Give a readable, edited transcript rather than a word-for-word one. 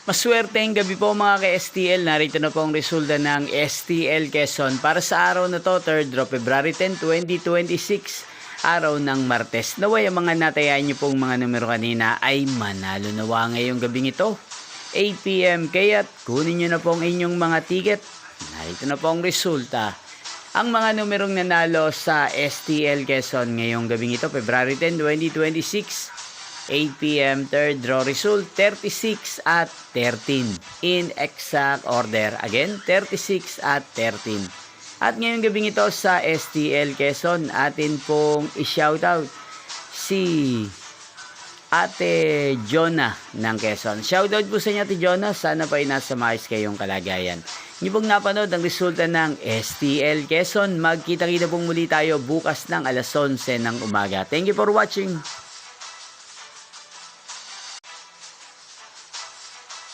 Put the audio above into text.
Maswerteng gabi po mga ka-STL. Narito na po ang resulta ng STL Quezon para sa araw na to, 3rd of February 10, 2026, araw ng Martes. Naway ang mga natayaan nyo pong mga numero kanina ay manalo nawa ngayong gabing ito, 8 PM. Kaya't kunin nyo na po ang inyong mga ticket. Narito na po ang resulta. Ang mga numerong nanalo sa STL Quezon ngayong gabing ito, February 10, 2026, 8 PM, third draw result, 36 at 13. In exact order. Again, 36 at 13. At ngayong gabing ito sa STL Quezon, atin pong i-shoutout si Ate Jonah ng Quezon. Shoutout po sa inyo, Ate Jonah. Sana pa nasa maayos kayong kalagayan. Hindi pong napanood ang resulta ng STL Quezon. Magkita-kita pong muli tayo bukas ng alas 11 ng umaga. Thank you for watching.